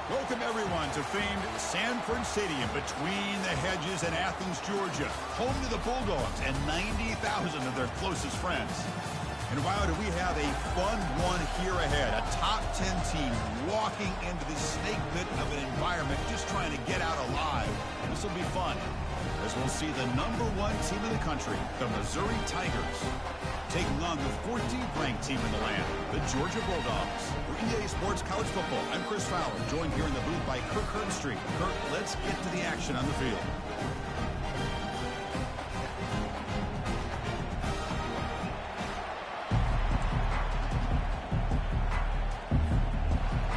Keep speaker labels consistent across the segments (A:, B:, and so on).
A: Welcome, everyone, to famed Sanford Stadium between the hedges in Athens, Georgia, home to the Bulldogs and 90,000 of their closest friends. And wow, do we have a fun one here ahead. A top 10 team walking into this snake pit of an environment just trying to get out alive. This will be fun as we'll see the #1 team in the country, the Missouri Tigers, taking on the 14th ranked team in the land, the Georgia Bulldogs. For EA Sports College Football, I'm Chris Fowler, joined here in the booth by Kirk Herbstreit. Kirk, let's get to the action on the field.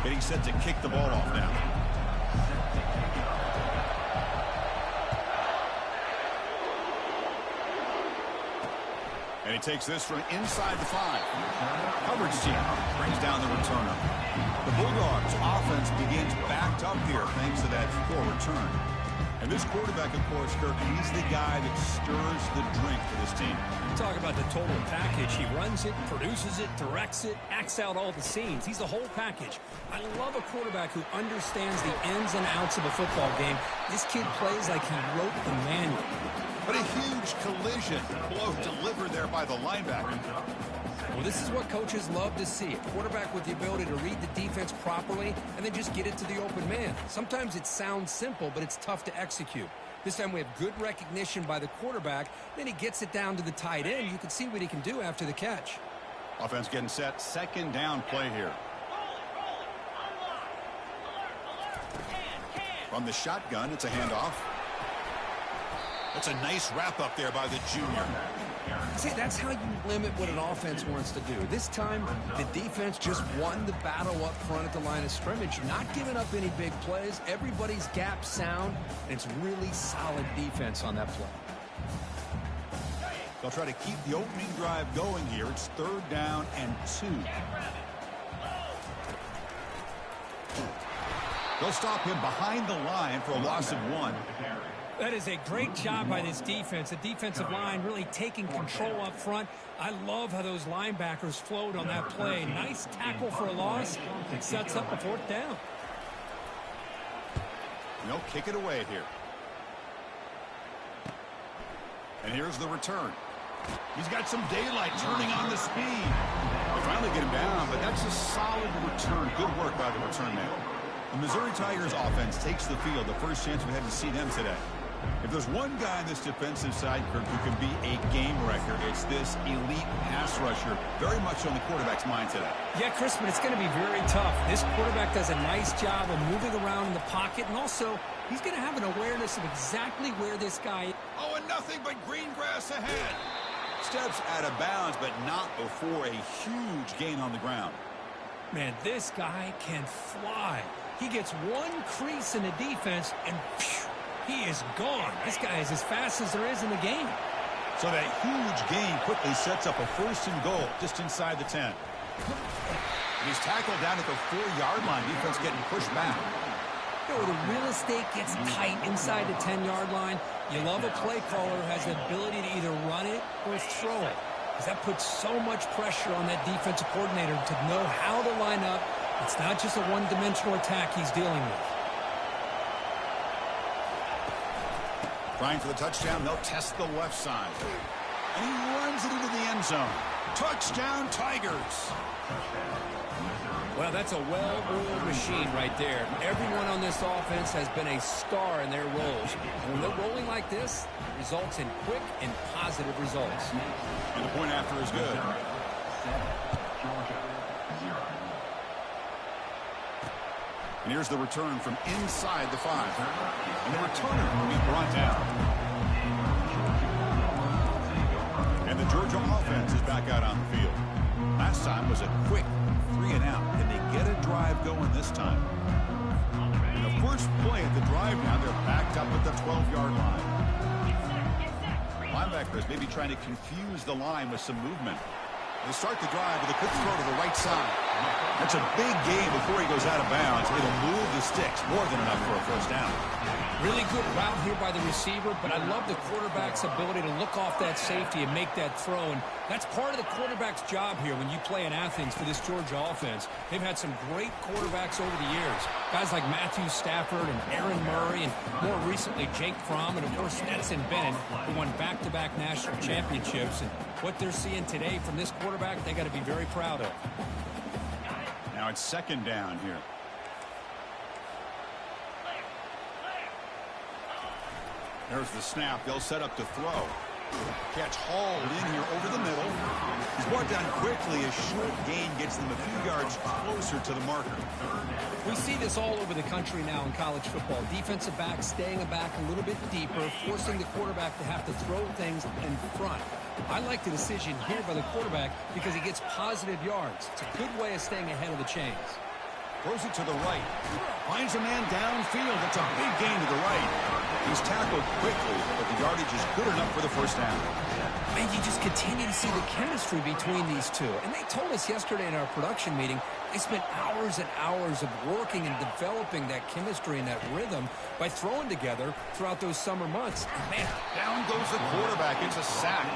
A: Getting set to kick the ball off now. And he takes this from inside the 5. Coverage team brings down the returner. The Bulldogs offense begins backed up here thanks to that poor return. And this quarterback, of course, Kirk, he's the guy that stirs the drink for this team.
B: Talk about the total package. He runs it, produces it, directs it, acts out all the scenes. He's a whole package. I love a quarterback who understands the ins and outs of a football game. This kid plays like he wrote the manual.
A: But a huge collision blow delivered there by the linebacker.
B: Well, this is what coaches love to see. A quarterback with the ability to read the defense properly and then just get it to the open man. Sometimes it sounds simple, but it's tough to execute. This time we have good recognition by the quarterback. Then he gets it down to the tight end. You can see what he can do after the catch.
A: Offense getting set. Second down play here. From the shotgun, it's a handoff. That's a nice wrap up there by the junior.
B: See, that's how you limit what an offense wants to do. This time, the defense just won the battle up front at the line of scrimmage. Not giving up any big plays. Everybody's gap sound, and it's really solid defense on that play.
A: They'll try to keep the opening drive going here. It's 3rd down and 2. They'll stop him behind the line for a loss of 1.
B: That is a great job by this defense. The defensive line really taking control up front. I love how those linebackers flowed on that play. Nice tackle for a loss. It sets up a 4th down.
A: They'll kick it away here. And here's the return. He's got some daylight turning on the speed. They finally get him down, but that's a solid return. Good work by the return man. The Missouri Tigers offense takes the field. The first chance we had to see them today. If there's one guy on this defensive side, Kirk, who can be a game wrecker, it's this elite pass rusher, very much on the quarterback's mind today.
B: Yeah, Chris, but it's going to be very tough. This quarterback does a nice job of moving around in the pocket, and also he's going to have an awareness of exactly where this guy is.
A: Oh, and nothing but green grass ahead. Steps out of bounds, but not before a huge gain on the ground.
B: Man, this guy can fly. He gets one crease in the defense, and phew, he is gone. This guy is as fast as there is in the game.
A: So that huge gain quickly sets up a 1st and goal just inside the 10. He's tackled down at the 4-yard line. Defense getting pushed back.
B: You know, the real estate gets tight inside the 10-yard line. You love a play caller who has the ability to either run it or throw it, because that puts so much pressure on that defensive coordinator to know how to line up. It's not just a one-dimensional attack he's dealing with.
A: Trying for the touchdown, they'll test the left side. And he runs it into the end zone. Touchdown, Tigers.
B: Well, that's a well-oiled machine right there. Everyone on this offense has been a star in their roles. And when they're rolling like this, it results in quick and positive results.
A: And the point after is good. And here's the return from inside the 5. And the returner will be brought down. And the Georgia offense is back out on the field. Last time was a quick 3 and out. Can they get a drive going this time? And the first play of the drive now, they're backed up at the 12-yard line. Linebackers maybe trying to confuse the line with some movement. They start the drive with a quick throw to the right side. That's a big gain before he goes out of bounds. It'll move the sticks more than enough for a first down.
B: Really good route here by the receiver, but I love the quarterback's ability to look off that safety and make that throw. And that's part of the quarterback's job here when you play in Athens for this Georgia offense. They've had some great quarterbacks over the years. Guys like Matthew Stafford and Aaron Murray, and more recently Jake Fromm, and of course Stetson Bennett, who won back-to-back national championships. And what they're seeing today from this quarterback, they got to be very proud of.
A: Now it's second down here. There's the snap. They'll set up to throw. Catch hauled in here over the middle. He's brought down quickly. A short gain gets them a few yards closer to the marker.
B: We see this all over the country now in college football. Defensive backs staying back a little bit deeper, forcing the quarterback to have to throw things in front. I like the decision here by the quarterback because he gets positive yards. It's a good way of staying ahead of the chains.
A: Throws it to the right. Finds a man downfield. That's a big gain to the right. He's tackled quickly, but the yardage is good enough for the first down.
B: Man, you just continue to see the chemistry between these two. And they told us yesterday in our production meeting, they spent hours and hours of working and developing that chemistry and that rhythm by throwing together throughout those summer months. And man,
A: down goes the quarterback. It's a sack.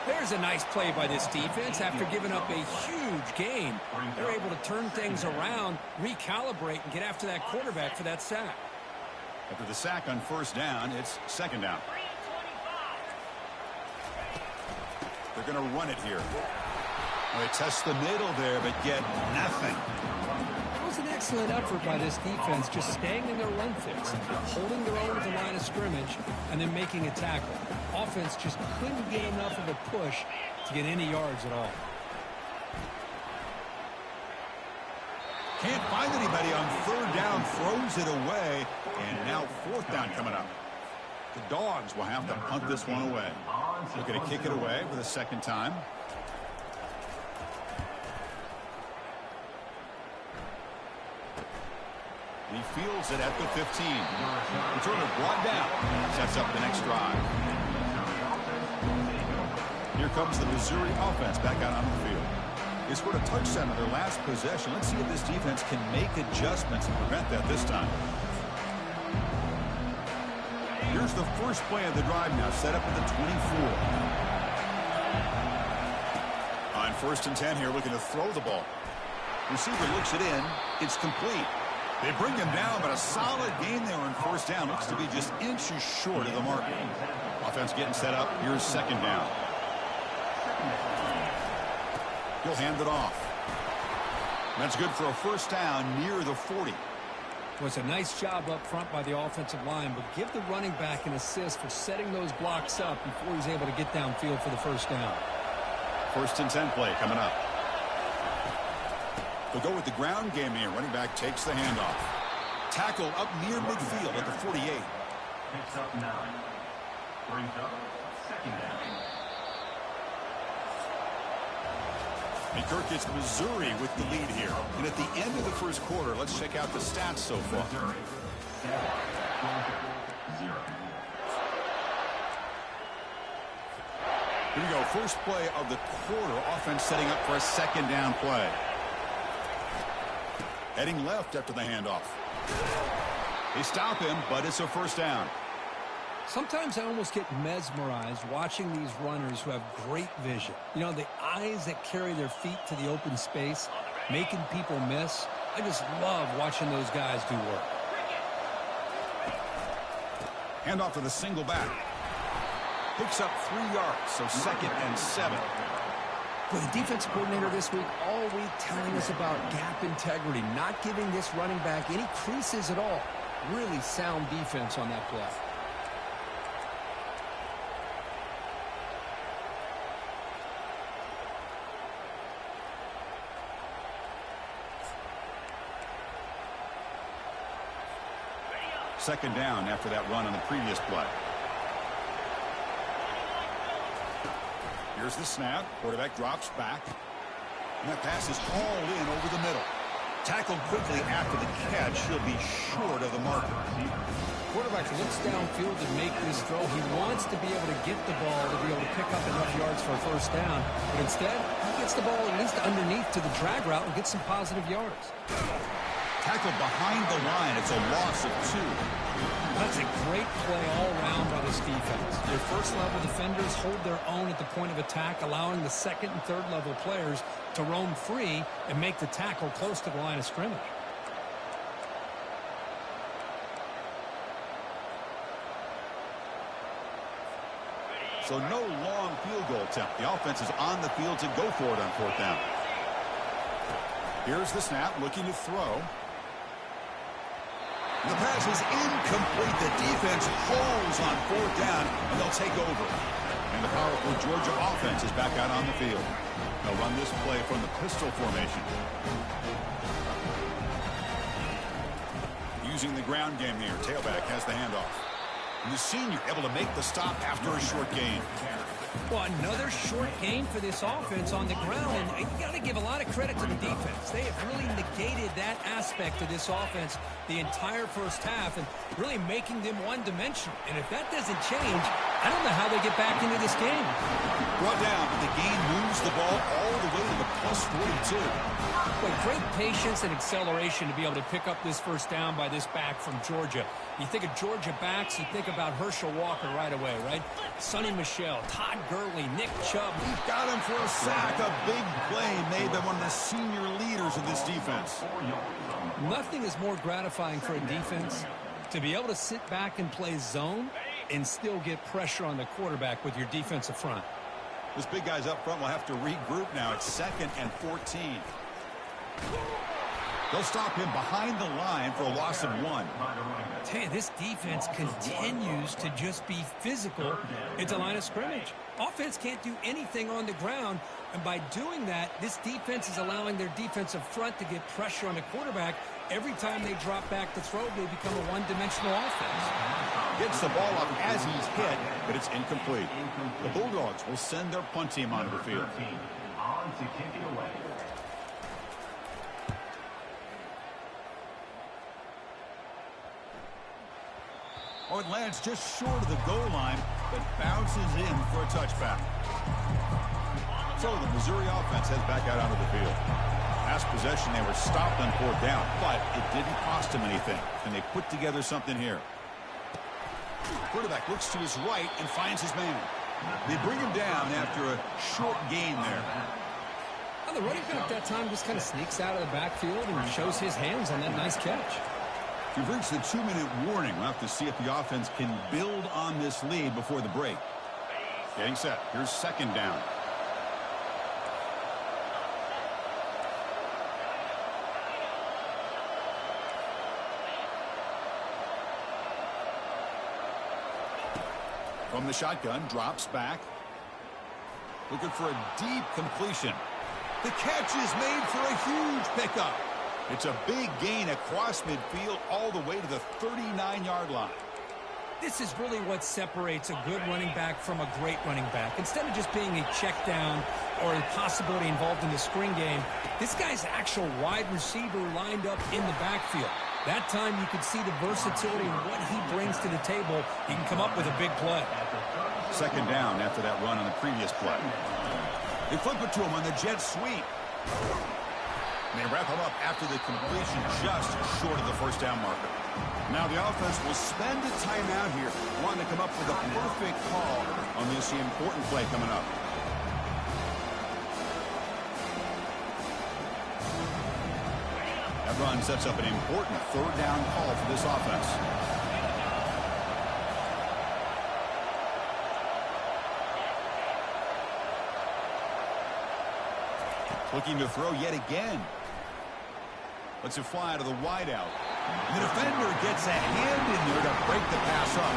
B: There's a nice play by this defense. After giving up a huge gain, they're able to turn things around, recalibrate, and get after that quarterback for that sack.
A: After the sack on first down, it's second down. They're going to run it here. Well, they test the middle there, but get nothing.
B: It was an excellent effort by this defense, just staying in their run fix, holding their own at the line of scrimmage, and then making a tackle. Offense just couldn't get enough of a push to get any yards at all.
A: Can't find anybody on third down, throws it away, and now fourth down coming up. The Dogs will have to punt this one away. They're going to kick it away for the second time. He fields it at the 15. Returner brought down. Sets up the next drive. Here comes the Missouri offense back out on the field. They scored a touchdown on their last possession. Let's see if this defense can make adjustments and prevent that this time. Here's the first play of the drive now, set up at the 24. On first and 10 here, looking to throw the ball. Receiver looks it in. It's complete. They bring him down, but a solid gain there on first down. Looks to be just inches short of the mark. Offense getting set up. Here's second down. He'll hand it off. That's good for a first down near the 40.
B: It was a nice job up front by the offensive line, but give the running back an assist for setting those blocks up before he's able to get downfield for the first down.
A: First and 10 play coming up. They'll go with the ground game here. Running back takes the handoff. Tackle up near midfield at the 48.
C: Picks up 9. Brings up second down.
A: And Kirk, it's Missouri with the lead here. And at the end of the first quarter, let's check out the stats so far.
C: Missouri, 7-0.
A: Here we go. First play of the quarter. Offense setting up for a second down play. Heading left after the handoff. They stop him, but it's a first down.
B: Sometimes I almost get mesmerized watching these runners who have great vision. You know, the eyes that carry their feet to the open space, making people miss. I just love watching those guys do work.
A: Handoff to the single back. Picks up 3 yards, so second and 7.
B: Well, the defensive coordinator this week, all week telling us about gap integrity, not giving this running back any creases at all. Really sound defense on that play.
A: Second down after that run on the previous play. Here's the snap. Quarterback drops back. And that pass is hauled in over the middle. Tackled quickly after the catch. He'll be short of the marker.
B: Quarterback looks downfield to make this throw. He wants to be able to get the ball to be able to pick up enough yards for a first down. But instead, he gets gets the ball at least underneath to the drag route and gets some positive yards.
A: Tackled behind the line. It's a loss of 2.
D: That's a great play all around by this defense. Your first-level defenders hold their own at the point of attack, allowing the second and third-level players to roam free and make the tackle close to the line of scrimmage.
A: So no long field goal attempt. The offense is on the field to go for it on 4th down. Here's the snap, looking to throw. The pass is incomplete. The defense holds on 4th down, and they'll take over. And the powerful Georgia offense is back out on the field. They'll run this play from the pistol formation. Using the ground game here. Tailback has the handoff. And the senior able to make the stop after a short gain.
D: Well, another short gain for this offense on the ground, and you got to give a lot of credit to the defense. They have really negated that aspect of this offense the entire first half and really making them one-dimensional. And if that doesn't change, I don't know how they get back into this game.
A: Brought down, but the gain moves the ball all the way to the plus 42.
D: Well, great patience and acceleration to be able to pick up this first down by this back from Georgia. You think of Georgia backs, you think about Herschel Walker right away, right? Sonny Michel, Todd Gurley, Nick Chubb.
A: We've got him for a sack. A big play made by one of the senior leaders of this defense.
D: Nothing is more gratifying for a defense to be able to sit back and play zone and still get pressure on the quarterback with your defensive front.
A: This big guy's up front will have to regroup now. It's 2nd and 14. They'll stop him behind the line for a loss of 1.
D: I tell you, this defense continues to just be physical at the line of scrimmage. Offense can't do anything on the ground, and by doing that, this defense is allowing their defensive front to get pressure on the quarterback. Every time they drop back to throw, they become a one-dimensional offense.
A: Gets the ball up as he's hit, but it's incomplete. The Bulldogs will send their punt team onto the field.
C: On to kick it away.
A: Oh, it lands just short of the goal line, but bounces in for a touchback. So the Missouri offense heads back out onto the field. Last possession, they were stopped on 4th down, but it didn't cost them anything. And they put together something here. Quarterback looks to his right and finds his man. They bring him down after a short gain there.
B: Well, the running back that time just kind of sneaks out of the backfield and shows his hands on that nice catch.
A: We've reached the 2-minute warning. We'll have to see if the offense can build on this lead before the break. Getting set. Here's 2nd down. From the shotgun, drops back. Looking for a deep completion. The catch is made for a huge pickup. It's a big gain across midfield all the way to the 39-yard line.
D: This is really what separates a good running back from a great running back. Instead of just being a check down or a possibility involved in the screen game, this guy's actual wide receiver lined up in the backfield. That time you could see the versatility and what he brings to the table. He can come up with a big play.
A: 2nd down after that run on the previous play. They flip it to him on the jet sweep. And they wrap him up after the completion just short of the 1st down marker. Now the offense will spend a timeout here, wanting to come up with a perfect call on this important play coming up. That run sets up an important 3rd down call for this offense. Looking to throw yet again. Lets it fly out of the wideout. And the defender gets a hand in there to break the pass up.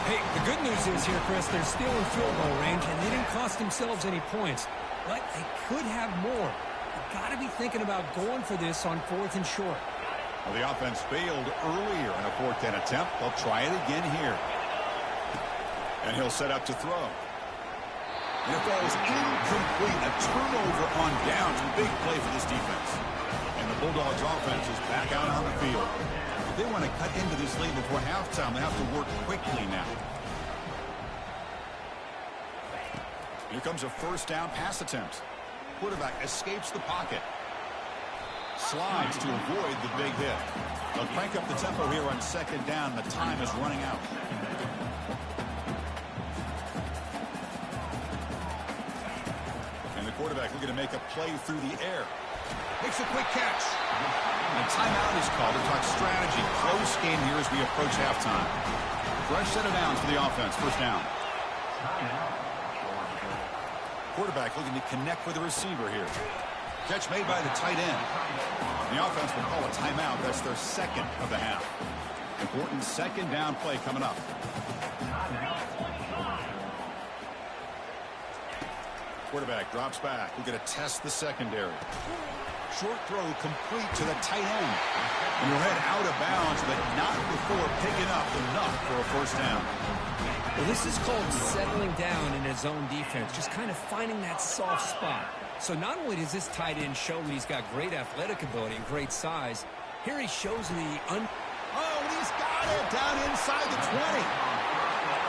D: Hey, the good news is here, Chris, they're still in field goal range, and they didn't cost themselves any points. But they could have more. You've got to be thinking about going for this on 4th and short.
A: Well, the offense failed earlier in a 4th down attempt. They'll try it again here. And he'll set up to throw. And it falls incomplete. A turnover on downs. Big play for this defense. And the Bulldogs offense is back out on the field. If they want to cut into this lead before halftime, they have to work quickly now. Here comes a 1st down pass attempt. Quarterback escapes the pocket. Slides to avoid the big hit. They'll crank up the tempo here on second down. The time is running out. And the quarterback looking to make a play through the air. Makes a quick catch. And a timeout is called to talk strategy. Close game here as we approach halftime. Fresh set of downs for the offense. First down. Quarterback looking to connect with the receiver here. Catch made by the tight end. The offense will call a timeout. That's their second of the half. Important second down play coming up. Quarterback drops back. We're going to test the secondary. Short throw complete to the tight end. And he'll head out of bounds, but not before picking up enough for a first down.
B: Well, this is called settling down in his zone defense, just kind of finding that soft spot. So not only does this tight end show that he's got great athletic ability and great size, here he shows the
A: Oh, and he's got it down inside the 20.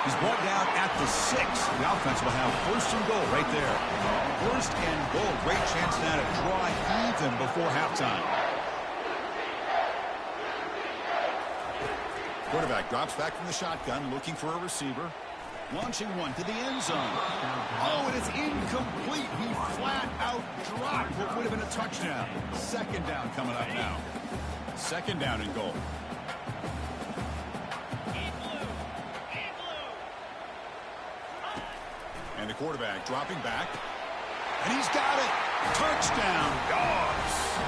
A: He's brought down at the 6. The offense will have first and goal right there. First and goal. Great chance now to draw even before halftime. Quarterback drops back from the shotgun, looking for a receiver. Launching one to the end zone. Oh, and it's incomplete. He flat out dropped what would have been a touchdown. Second down coming up now. Second down and goal. And the quarterback dropping back. And he's got it. Touchdown, Dogs.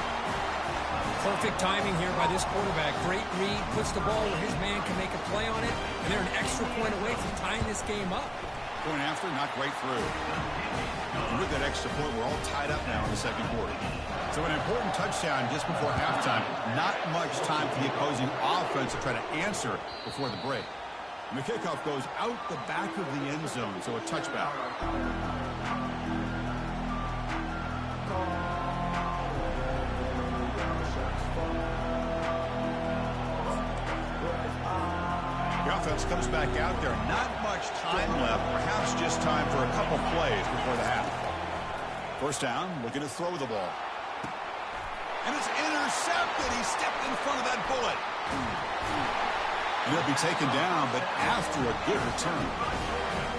B: perfect timing here by this quarterback. Great read, puts the ball where his man can make a play on it, and they're an extra point away from tying this game up.
A: Point after, not great through. And with that extra point, we're all tied up now in the second quarter. So an important touchdown just before halftime. Not much time for the opposing offense to try to answer before the break. And the kickoff goes out the back of the end zone, so a touchback. The offense comes back out there. Not much time left. Perhaps just time for a couple plays before the half. First down, looking to throw the ball. And it's intercepted. He stepped in front of that bullet. And he'll be taken down, but after a good return.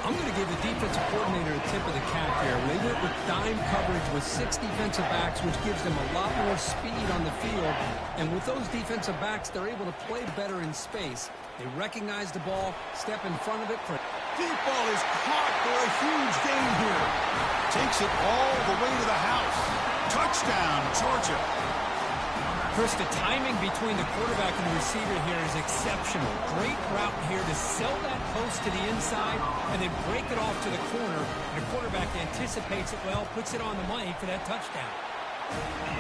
B: I'm going to give the defensive coordinator a tip of the cap here. They went with dime coverage with 6 defensive backs, which gives them a lot more speed on the field. And with those defensive backs, they're able to play better in space. They recognize the ball, step in front of it.
A: Deep ball is caught for a huge gain here. Takes it all the way to the house. Touchdown, Georgia.
B: Chris, the timing between the quarterback and the receiver here is exceptional. Great route here to sell that post to the inside and then break it off to the corner. And the quarterback anticipates it well, puts it on the money for that touchdown.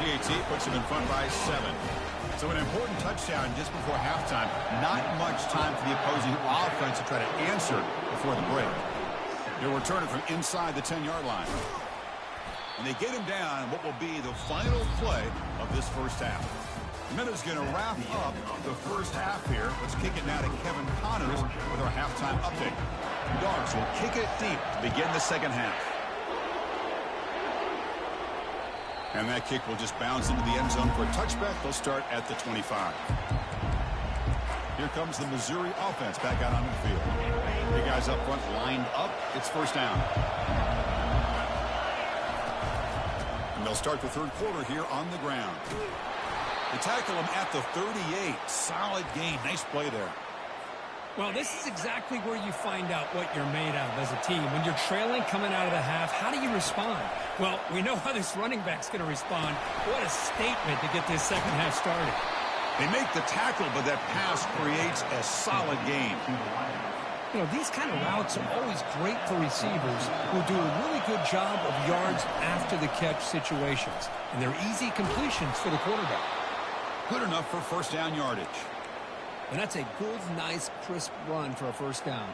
A: PAT puts him in front by 7. So an important touchdown just before halftime. Not much time for the opposing offense to try to answer before the break. They'll return it from inside the 10-yard line. And they get him down in what will be the final play of this first half. Minutes going to wrap up the first half here. Let's kick it now to Kevin Connors with our halftime update. The Dogs will kick it deep to begin the second half. And that kick will just bounce into the end zone for a touchback. They'll start at the 25. Here comes the Missouri offense back out on the field. The guys up front lined up. It's first down. And they'll start the third quarter here on the ground. They tackle him at the 38. Solid game. Nice play there.
B: Well, this is exactly where you find out what you're made of as a team. When you're trailing coming out of the half, how do you respond? Well, we know how this running back's going to respond. What a statement to get this second half started.
A: They make the tackle, but that pass creates a solid gain.
B: You know, these kind of routes are always great for receivers who do a really good job of yards after the catch situations. And they're easy completions for the quarterback.
A: Good enough for first down yardage.
B: And that's a good, nice, crisp run for a first down.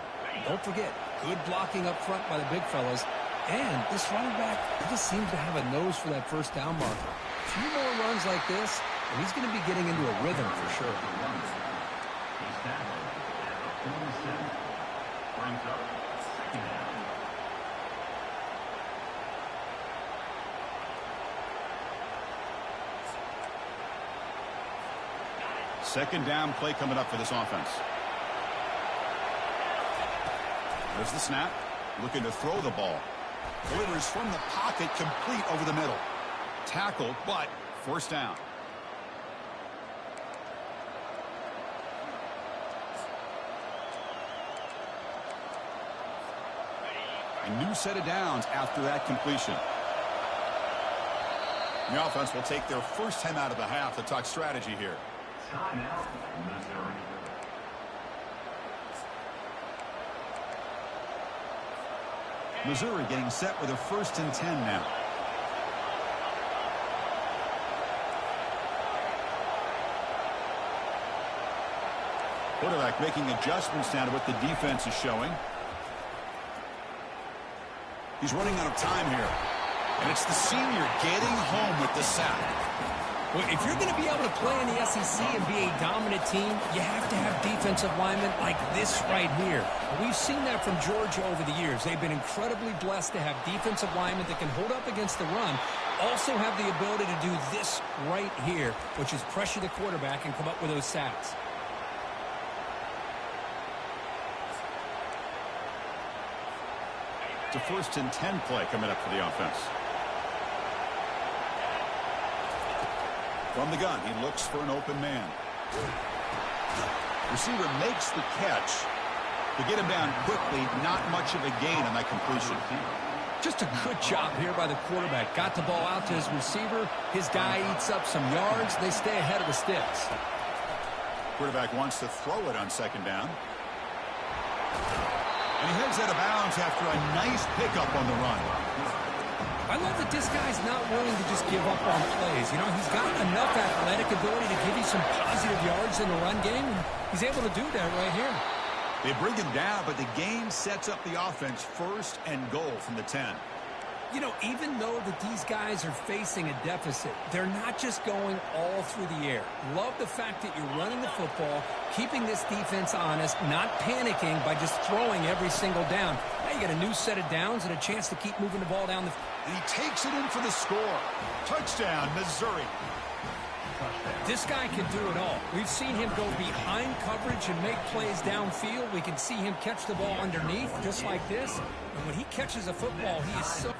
B: Don't forget, good blocking up front by the big fellas. And this running back, he just seems to have a nose for that first down marker. A few more runs like this, and he's going to be getting into a rhythm for sure.
A: Second down play coming up for this offense. There's the snap. Looking to throw the ball. Delivers from the pocket, complete over the middle. Tackled, but first down. A new set of downs after that completion. The offense will take their first time out of the half to talk strategy here.
C: Timeout, Missouri.
A: Missouri getting set with a 1st and 10 now. Quarterback making adjustments now to what the defense is showing. He's running out of time here. And it's the senior getting home with the sack.
D: Well, if you're going to be able to play in the SEC and be a dominant team, you have to have defensive linemen like this right here. We've seen that from Georgia over the years. They've been incredibly blessed to have defensive linemen that can hold up against the run, also have the ability to do this right here, which is pressure the quarterback and come up with those sacks.
A: It's a 1st and 10 play coming up for the offense. From the gun, he looks for an open man. Receiver makes the catch. To get him down quickly, not much of a gain on that completion.
D: Just a good job here by the quarterback. Got the ball out to his receiver. His guy eats up some yards. They stay ahead of the sticks.
A: Quarterback wants to throw it on 2nd down. And he heads out of bounds after a nice pickup on the run.
D: I love that this guy's not willing to just give up on plays. You know, he's got enough athletic ability to give you some positive yards in the run game. And he's able to do that right here.
A: They bring him down, but the game sets up the offense 1st and goal from the 10.
D: You know, even though that these guys are facing a deficit, they're not just going all through the air. Love the fact that you're running the football, keeping this defense honest, not panicking by just throwing every single down. Now you got a new set of downs and a chance to keep moving the ball down the field.
A: And he takes it in for the score. Touchdown, Missouri.
D: This guy can do it all. We've seen him go behind coverage and make plays downfield. We can see him catch the ball underneath just like this. And when he catches a football, he is so...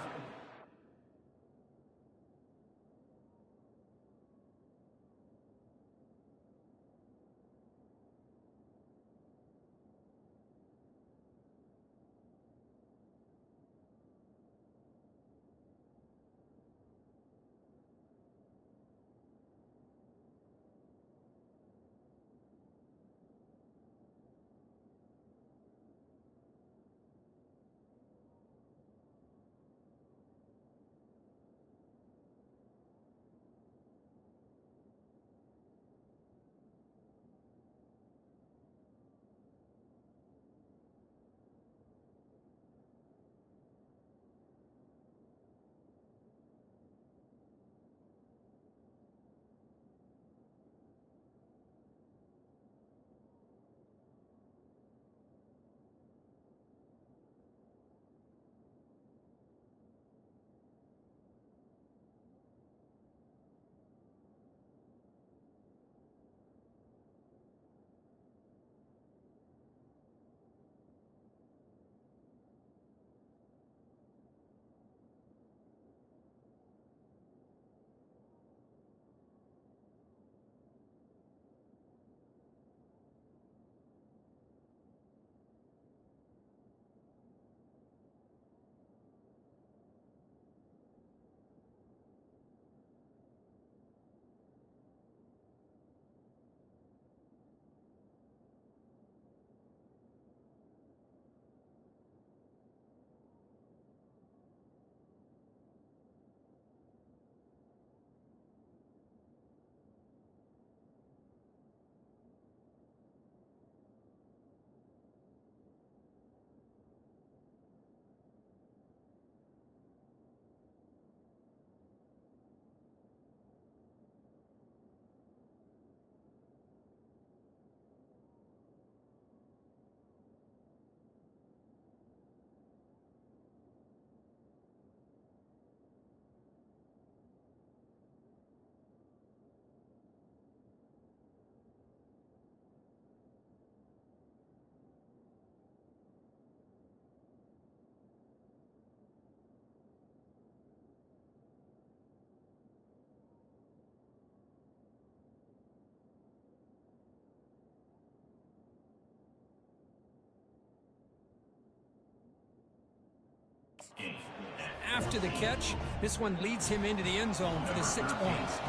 D: After the catch, this one leads him into the end zone for the 6 points.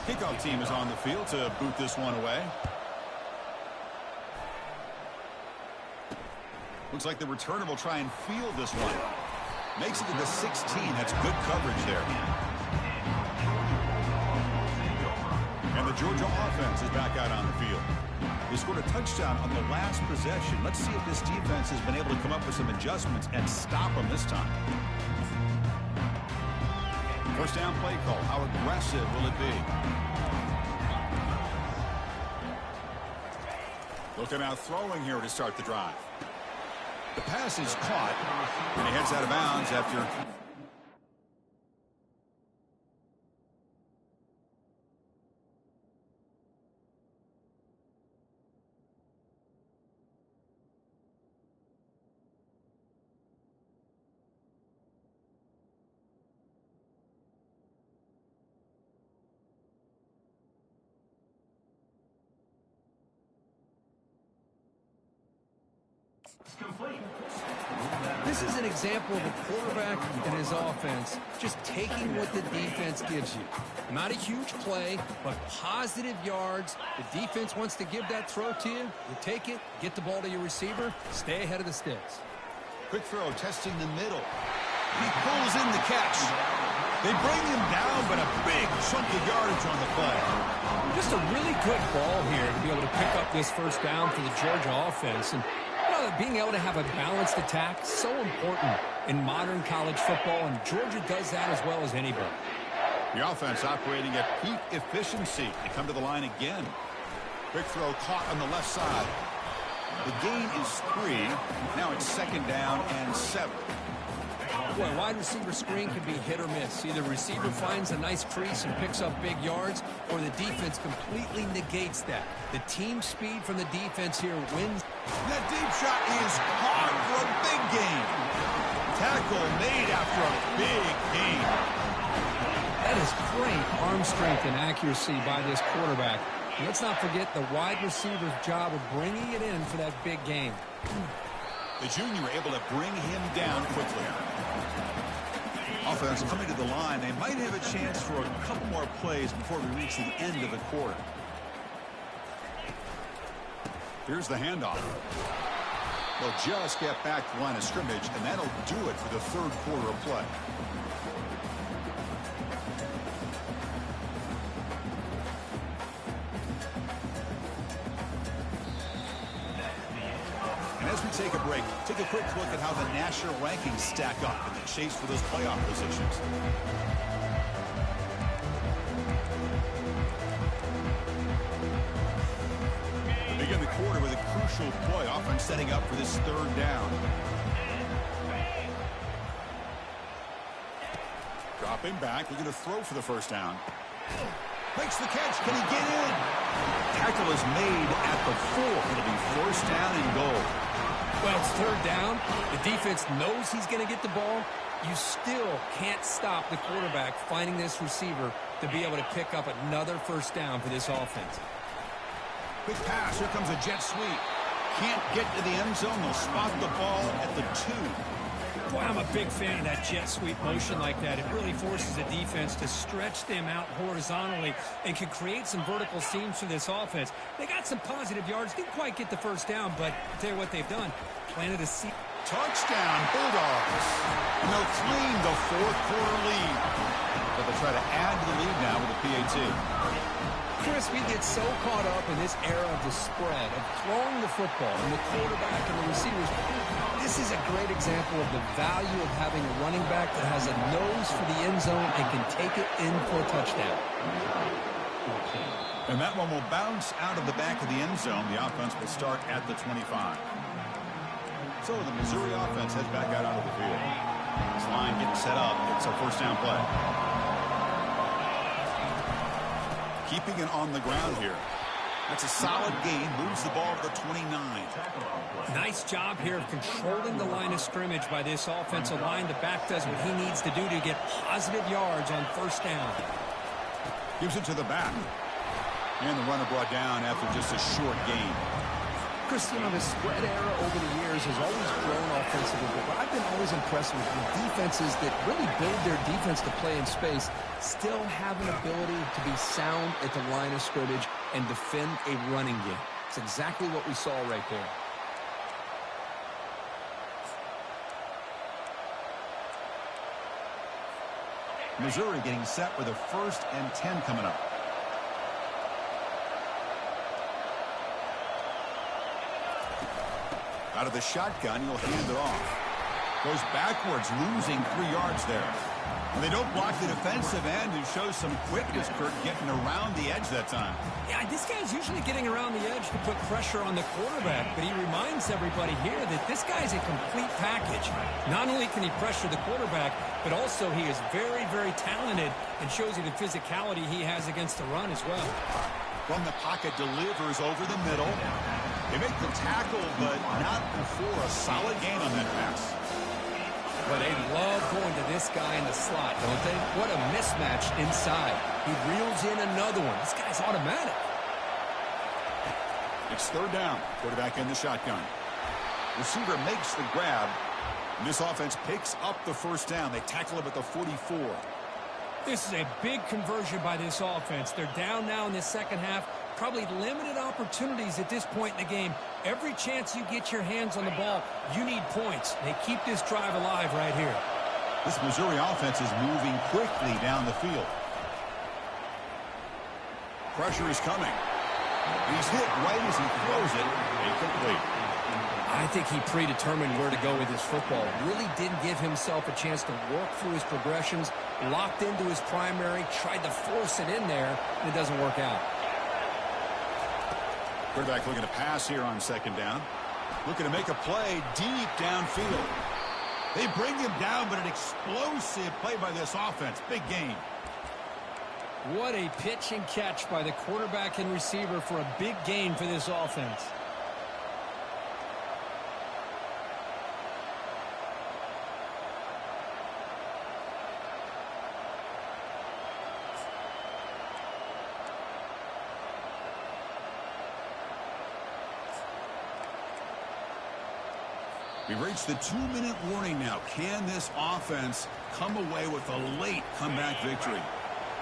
A: Kickoff team is on the field to boot this one away. Looks like the returner will try and field this one. Makes it to the 16. That's good coverage there. And the Georgia offense is back out on the field. They scored a touchdown on the last possession. Let's see if this defense has been able to come up with some adjustments and stop them this time. First down play call. How aggressive will it be? Looking out throwing here to start the drive. The pass is caught, and he heads out of bounds after...
B: This is an example of a quarterback and his offense just taking what the defense gives you. Not a huge play, but positive yards. The defense wants to give that throw to you. You take it, get the ball to your receiver, stay ahead of the sticks.
A: Quick throw, testing the middle. He pulls in the catch. They bring him down, but a big chunk of yardage on the play.
D: Just a really good ball here to be able to pick up this first down for the Georgia offense. And being able to have a balanced attack, so important in modern college football, and Georgia does that as well as anybody.
A: The offense operating at peak efficiency. They come to the line again. Quick throw caught on the left side. The gain is 3. Now it's second down and 7.
B: Boy, a wide receiver screen can be hit or miss. Either receiver finds a nice crease and picks up big yards, or the defense completely negates that. The team speed from the defense here wins.
A: That deep shot is caught for a big gain. Tackle made after a big gain.
B: That is great arm strength and accuracy by this quarterback. And let's not forget the wide receiver's job of bringing it in for that big gain.
A: The junior able to bring him down quickly. Offense coming to the line. They might have a chance for a couple more plays before we reach the end of the quarter. Here's the handoff. They'll just get back to the line of scrimmage, and that'll do it for the third quarter of play. And as we take a break, take a quick look at how the national rankings stack up in the chase for those playoff positions. We begin the quarter with a crucial play, often setting up for this third down. Dropping back, looking to throw for the first down. Makes the catch. Can he get in? Tackle is made at the 4. It'll be first down and goal.
B: Well, it's third down. The defense knows he's going to get the ball. You still can't stop the quarterback finding this receiver to be able to pick up another first down for this offense.
A: Quick pass. Here comes a jet sweep. Can't get to the end zone. They'll spot the ball at the 2.
D: Boy, I'm a big fan of that jet sweep motion like that. It really forces the defense to stretch them out horizontally and can create some vertical seams for this offense. They got some positive yards. Didn't quite get the first down, but I'll tell you what they've done. Planted a seed.
A: Touchdown, Bulldogs. And they'll claim the fourth quarter lead. But they'll try to add to the lead now with a PAT.
B: Chris, we get so caught up in this era of the spread, of throwing the football, and the quarterback and the receivers. This is a great example of the value of having a running back that has a nose for the end zone and can take it in for a touchdown.
A: And that one will bounce out of the back of the end zone. The offense will start at the 25. So the Missouri offense heads back out onto the field. This line getting set up. It's a first down play. Keeping it on the ground here. That's a solid gain. Moves the ball to the 29.
D: Nice job here of controlling the line of scrimmage by this offensive line. The back does what he needs to do to get positive yards on first down.
A: Gives it to the back. And the runner brought down after just a short gain.
B: Chris, you know, the spread era over the years has always grown offensively, but I've been always impressed with the defenses that really build their defense to play in space, still have an ability to be sound at the line of scrimmage and defend a running game. It's exactly what we saw right there.
A: Missouri getting set for the 1st and 10 coming up. Out of the shotgun, he'll hand it off. Goes backwards, losing 3 yards there. And they don't block the defensive end and shows some quickness, Kurt, getting around the edge that time.
D: Yeah, this guy's usually getting around the edge to put pressure on the quarterback, but he reminds everybody here that this guy's a complete package. Not only can he pressure the quarterback, but also he is very, very talented and shows you the physicality he has against the run as well.
A: From the pocket, delivers over the middle. They make the tackle, but not before a solid gain on that pass.
B: But they love going to this guy in the slot, don't they? What a mismatch inside. He reels in another one. This guy's automatic.
A: It's 3rd down. Quarterback in the shotgun. Receiver makes the grab. And this offense picks up the 1st down. They tackle him at the 44.
D: This is a big conversion by this offense. They're down now in the second half. Probably limited opportunities at this point in the game. Every chance you get your hands on the ball, you need points. They keep this drive alive right here.
A: This Missouri offense is moving quickly down the field. Pressure is coming. He's hit right as he throws it. Incomplete.
B: I think he predetermined where to go with his football. Really didn't give himself a chance to work through his progressions. Locked into his primary, tried to force it in there, and it doesn't work out.
A: Quarterback looking to pass here on 2nd down. Looking to make a play deep downfield. They bring him down, but an explosive play by this offense. Big gain.
D: What a pitch and catch by the quarterback and receiver for a big gain for this offense.
A: We've reached the 2-minute warning now. Can this offense come away with a late comeback victory?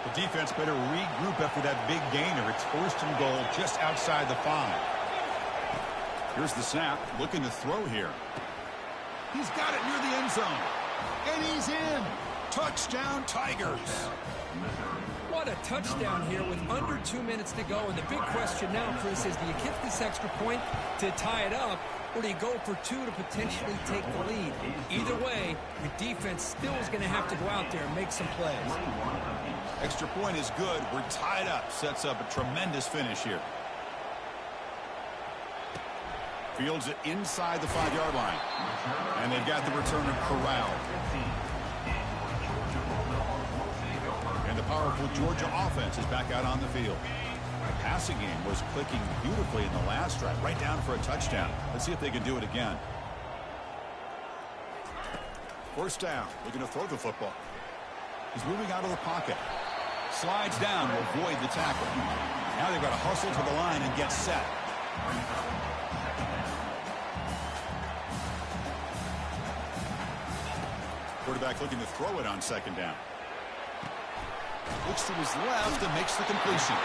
A: The defense better regroup after that big gainer. It's 1st and goal just outside the 5. Here's the snap. Looking to throw here. He's got it near the end zone. And he's in. Touchdown, Tigers.
D: What a touchdown here with under 2 minutes to go. And the big question now, Chris, is do you kick this extra point to tie it up, or do you go for 2 to potentially take the lead? Either way, your defense still is going to have to go out there and make some plays.
A: Extra point is good. We're tied up. Sets up a tremendous finish here. Fields it inside the 5-yard line. And they've got the returner corralled. And the powerful Georgia offense is back out on the field. The passing game was clicking beautifully in the last drive, right down for a touchdown. Let's see if they can do it again. 1st down, looking to throw the football. He's moving out of the pocket. Slides down to avoid the tackle. Now they've got to hustle to the line and get set. Quarterback looking to throw it on 2nd down. Looks to his left and makes the completion.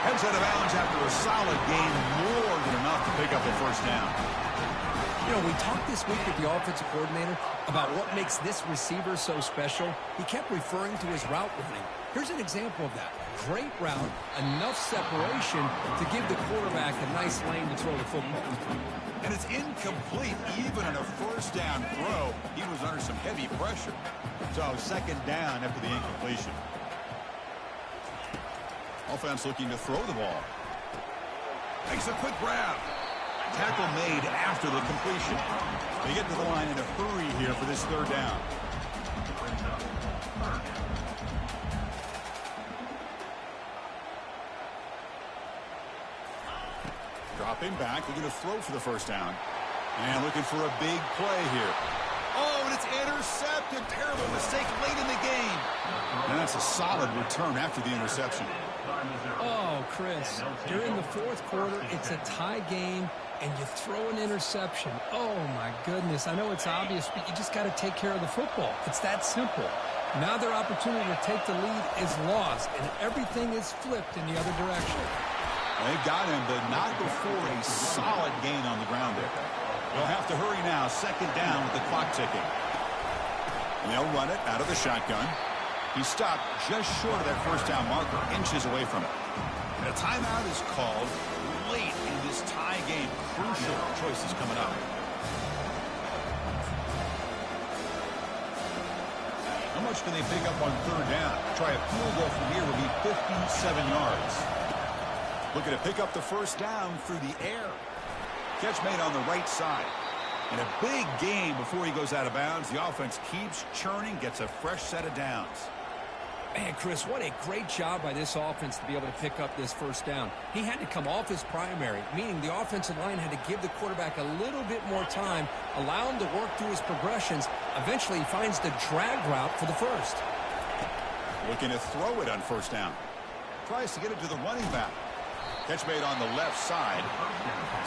A: Heads out of bounds after a solid gain, more than enough to pick up a 1st down.
B: You know, we talked this week with the offensive coordinator about what makes this receiver so special. He kept referring to his route running. Here's an example of that. Great route, enough separation to give the quarterback a nice lane to throw the football.
A: And it's incomplete. Even on a 1st down throw, he was under some heavy pressure. So 2nd down after the incompletion. Offense looking to throw the ball. Makes a quick grab. Tackle made after the completion. They get to the line in a hurry here for this 3rd down. Dropping back, looking to throw for the 1st down. And looking for a big play here. Oh, and it's intercepted. Terrible mistake late in the game. And that's a solid return after the interception.
D: Oh, Chris, during the 4th quarter, it's a tie game. and you throw an interception. Oh, my goodness. I know it's obvious, but you just got to take care of the football. It's that simple. Now their opportunity to take the lead is lost, and everything is flipped in the other direction.
A: They've got him, but not before a solid gain on the ground there. They'll have to hurry now. Second down with the clock ticking. And they'll run it out of the shotgun. He stopped just short of that first down marker, inches away from it. And a timeout is called late in this tie game. Crucial choices coming up. How much can they pick up on third down? Try a field goal from here would be 57 yards. Looking to pick up the first down through the air. Catch made on the right side. And a big game before he goes out of bounds. The offense keeps churning, gets a fresh set of downs.
B: Man, Chris, what a great job by this offense to be able to pick up this first down. He had to come off his primary, meaning the offensive line had to give the quarterback a little bit more time, allow him to work through his progressions. Eventually, he finds the drag route for the first.
A: Looking to throw it on first down. Tries to get it to the running back. Catch made on the left side.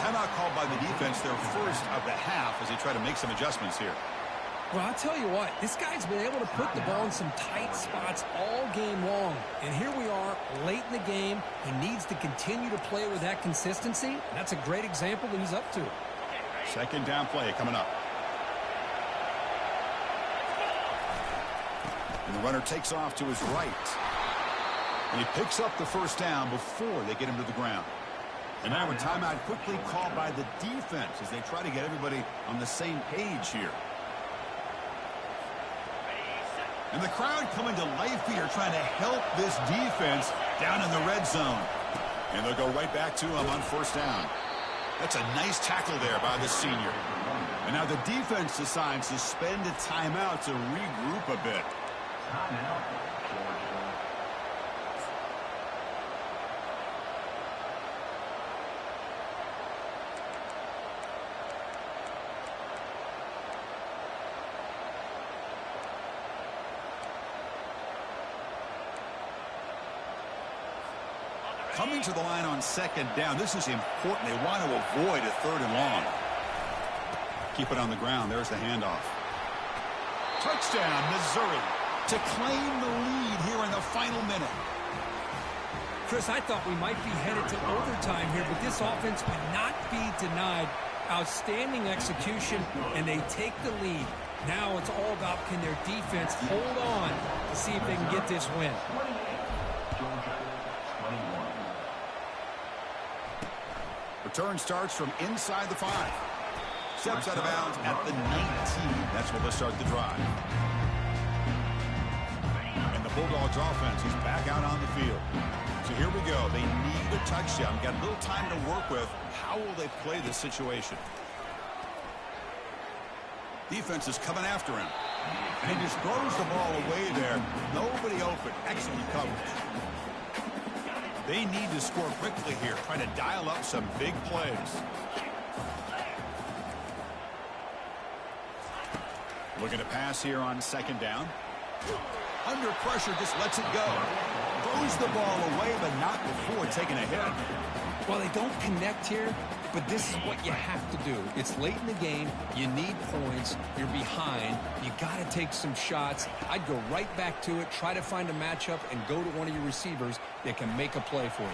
A: Timeout called by the defense, their first of the half, as they try to make some adjustments here.
B: Well, I'll tell you what, this guy's been able to put the ball in some tight spots all game long. And here we are, late in the game. He needs to continue to play with that consistency. And that's a great example that he's up to.
A: Second down play coming up. And the runner takes off to his right. And he picks up the first down before they get him to the ground. And now a timeout quickly called by the defense as they try to get everybody on the same page here. And the crowd coming to life here trying to help this defense down in the red zone. And they'll go right back to him on first down. That's a nice tackle there by the senior. And now the defense decides to spend a timeout to regroup a bit.
C: Timeout, Georgia.
A: Coming to the line on second down. This is important. They want to avoid a third and long. Keep it on the ground. There's the handoff. Touchdown, Missouri, to claim the lead here in the final minute.
D: Chris, I thought we might be headed to overtime here, but this offense would not be denied. Outstanding execution, and they take the lead. Now it's all about, can their defense hold on to see if they can get this win.
C: 28, Georgia 21.
A: Return starts from inside the 5. Steps out of bounds at the 19. That's where they'll start the drive. And the Bulldogs offense is back out on the field. So here we go. They need a touchdown. Got a little time to work with. How will they play this situation? Defense is coming after him. And he just throws the ball away there. Nobody open. Excellent coverage. They need to score quickly here. Trying to dial up some big plays. Looking to pass here on second down. Under pressure, just lets it go. Throws the ball away, but not before taking a hit.
B: Well, they don't connect here, but this is what you have to do. It's late in the game. You need points. You're behind. You got to take some shots. I'd go right back to it, try to find a matchup, and go to one of your receivers that can make a play for you.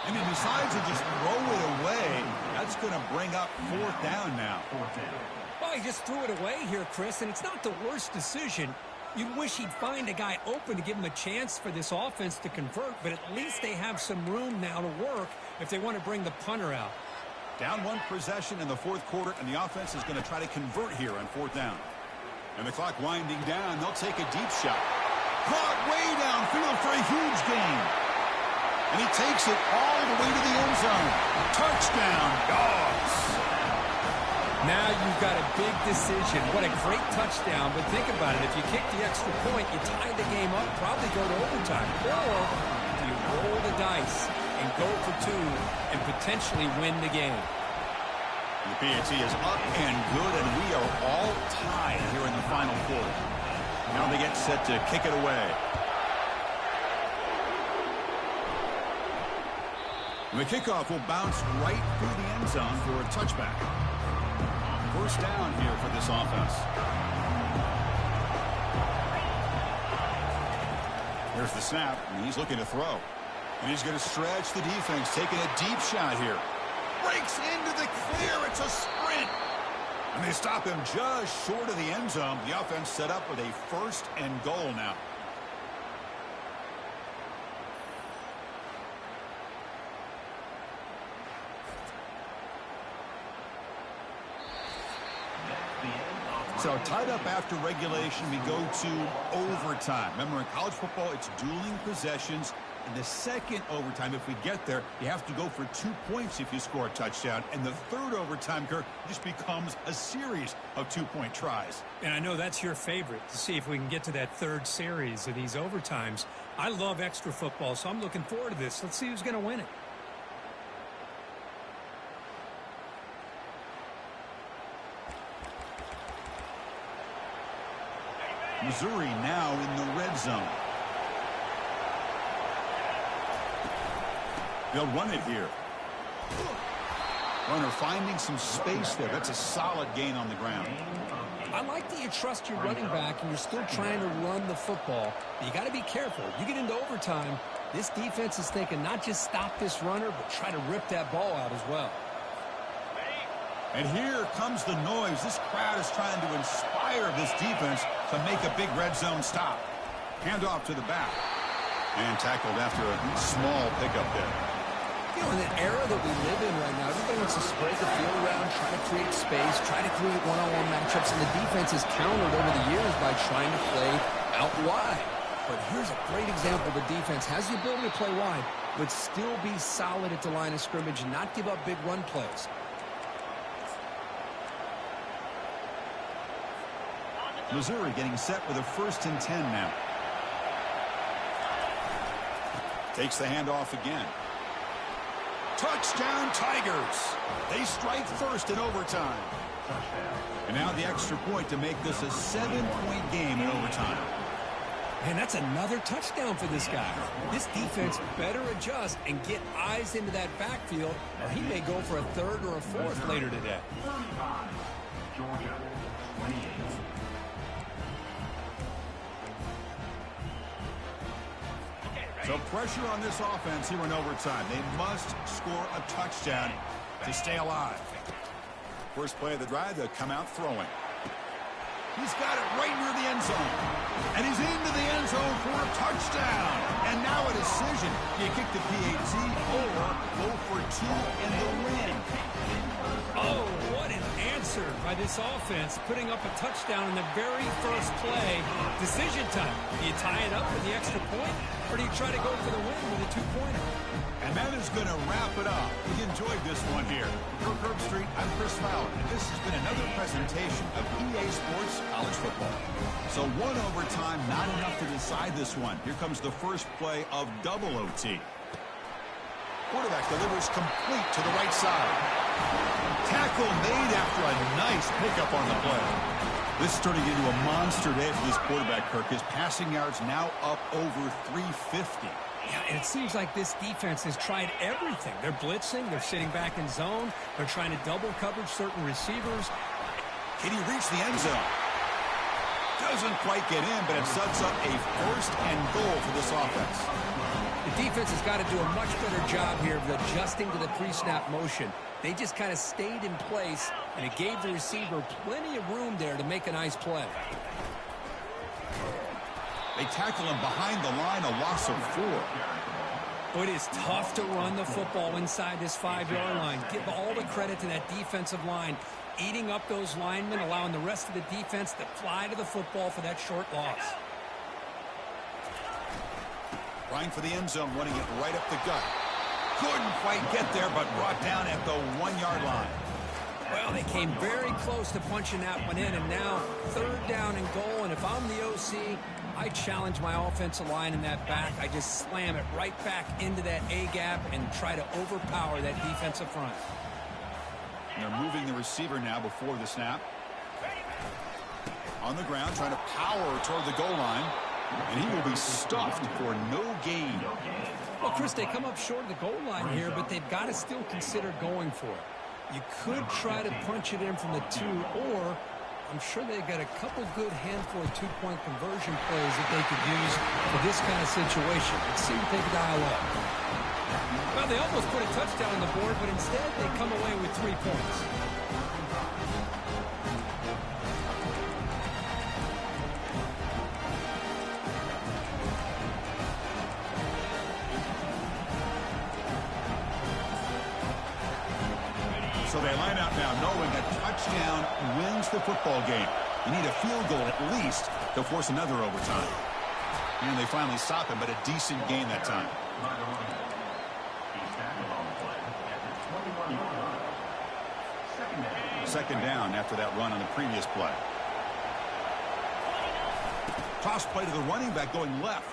A: And he decides to just throw it away. That's going to bring up fourth down now.
D: Well, he just threw it away here, Chris, and it's not the worst decision. You'd wish he'd find a guy open to give him a chance for this offense to convert, but at least they have some room now to work if they want to bring the punter out.
A: Down one possession in the fourth quarter, and the offense is going to try to convert here on fourth down. And the clock winding down, they'll take a deep shot. Caught way downfield for a huge gain. And he takes it all the way to the end zone. Touchdown, Dogs.
D: Now you've got a big decision. What a great touchdown, but think about it. If you kick the extra point, you tie the game up, probably go to overtime. Or do you roll the dice and go for two and potentially win the game?
A: The PAT is up and good, and we are all tied here in the final quarter. Now they get set to kick it away. And the kickoff will bounce right through the end zone for a touchback. First down here for this offense. There's the snap, and he's looking to throw. And he's going to stretch the defense, taking a deep shot here. Breaks into the clear. It's a sprint. And they stop him just short of the end zone. The offense set up with a first and goal now. So tied up after regulation, we go to overtime. Remember, in college football, it's dueling possessions. In the second overtime, if we get there, you have to go for 2 points if you score a touchdown. And the third overtime, Kirk, just becomes a series of 2-point tries.
D: And I know that's your favorite, to see if we can get to that third series of these overtimes. I love extra football, so I'm looking forward to this. Let's see who's going to win it.
A: Missouri now in the red zone. They'll run it here. Runner finding some space there. That's a solid gain on the ground.
B: I like that you trust your running back and you're still trying to run the football. But you got to be careful. You get into overtime, this defense is thinking not just stop this runner, but try to rip that ball out as well.
A: And here comes the noise. This crowd is trying to inspire this defense to make a big red zone stop. Handoff to the back. And tackled after a small pickup there.
B: You know, in the era that we live in right now, everybody wants to spread the field around, try to create space, try to create one-on-one matchups, and the defense has countered over the years by trying to play out wide. But here's a great example. The defense has the ability to play wide, but still be solid at the line of scrimmage and not give up big run plays.
A: Missouri getting set with a 1st and 10 now. Takes the handoff again. Touchdown Tigers. They strike first in overtime. And now the extra point to make this a 7-point game in overtime.
B: Man, that's another touchdown for this guy. This defense better adjust and get eyes into that backfield, or he may go for a third or a fourth later today.
C: Georgia, 28.
A: So pressure on this offense here in overtime. They must score a touchdown to stay alive. First play of the drive, they'll come out throwing. He's got it right near the end zone. And he's into the end zone for a touchdown. And now a decision. Do you kick the PAT or go for 2 in the win?
D: Oh, what an answer by this offense, putting up a touchdown in the very first play. Decision time. Do you tie it up with the extra point, or do you try to go for the win with a 2-pointer?
A: And that is going to wrap it up. We enjoyed this one here. For Curb Street, I'm Chris Fowler, and this has been another presentation of EA Sports College Football. So one overtime, not enough to decide this one. Here comes the first play of double OT. Quarterback delivers complete to the right side. Tackle made after a nice pickup on the play. This is turning into a monster day for this quarterback, Kirk. His passing yards now up over 350.
D: Yeah, and it seems like this defense has tried everything. They're blitzing, they're sitting back in zone, they're trying to double coverage certain receivers.
A: Can he reach the end zone? Doesn't quite get in, but it sets up a 1st and goal for this offense.
B: The defense has got to do a much better job here of adjusting to the pre-snap motion. They just kind of stayed in place, and it gave the receiver plenty of room there to make a nice play.
A: They tackle him behind the line, a loss of 4.
D: It is tough to run the football inside this 5-yard line. Give all the credit to that defensive line, eating up those linemen, allowing the rest of the defense to fly to the football for that short loss.
A: Trying for the end zone, running it right up the gut. Couldn't quite get there, but brought down at the 1-yard line.
B: Well, they came very close to punching that one in, and now 3rd down and goal. And if I'm the OC, I challenge my offensive line in that back. I just slam it right back into that A-gap and try to overpower that defensive front.
A: And they're moving the receiver now before the snap. On the ground, trying to power toward the goal line. And he will be stuffed for no gain.
D: Well, Chris, they come up short of the goal line here, but they've got to still consider going for it. You could try to punch it in from the 2, or I'm sure they've got a couple good handful of two-point conversion plays that they could use for this kind of situation. Let's see what they can dial up. Well, they almost put a touchdown on the board, but instead they come away with 3 points.
A: So they line up now knowing a touchdown wins the football game. You need a field goal at least to force another overtime. And they finally stop him, but a decent gain that time. Second down after that run on the previous play. Toss play to the running back going left.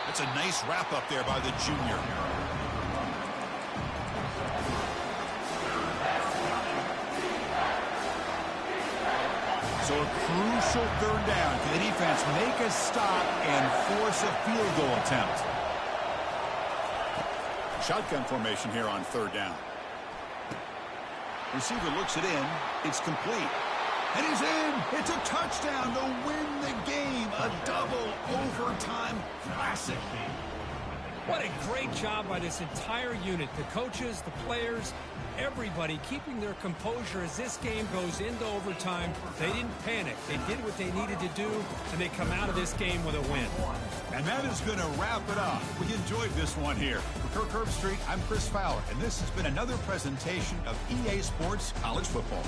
A: That's a nice wrap up there by the junior. So a crucial third down. Can the defense make a stop and force a field goal attempt? Shotgun formation here on third down. Receiver looks it in. It's complete. And he's in. It's a touchdown to win the game. A double overtime classic.
D: What a great job by this entire unit. The coaches, the players, everybody keeping their composure as this game goes into overtime. They didn't panic. They did what they needed to do, and they come out of this game with a win.
A: And that is going to wrap it up. We enjoyed this one here. For Kirk Herbstreit, I'm Chris Fowler, and this has been another presentation of EA Sports College Football.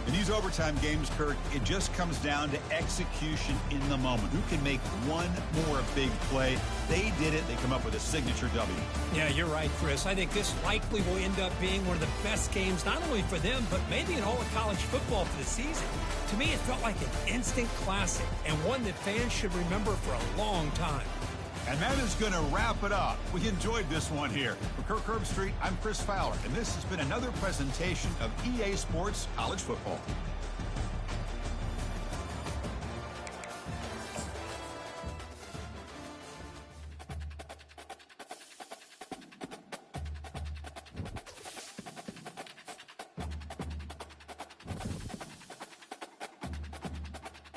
A: In these overtime games, Kirk, it just comes down to execution in the moment. Who can make one more big play? They did it. They come up with a signature W.
D: Yeah, you're right, Chris. I think this likely will end up being one of the best games, not only for them, but maybe in all of college football for the season. To me, it felt like an instant classic and one that fans should remember for a long time.
A: And that is going to wrap it up. We enjoyed this one here. For Kirk Herbstreit, I'm Chris Fowler, and this has been another presentation of EA Sports College Football.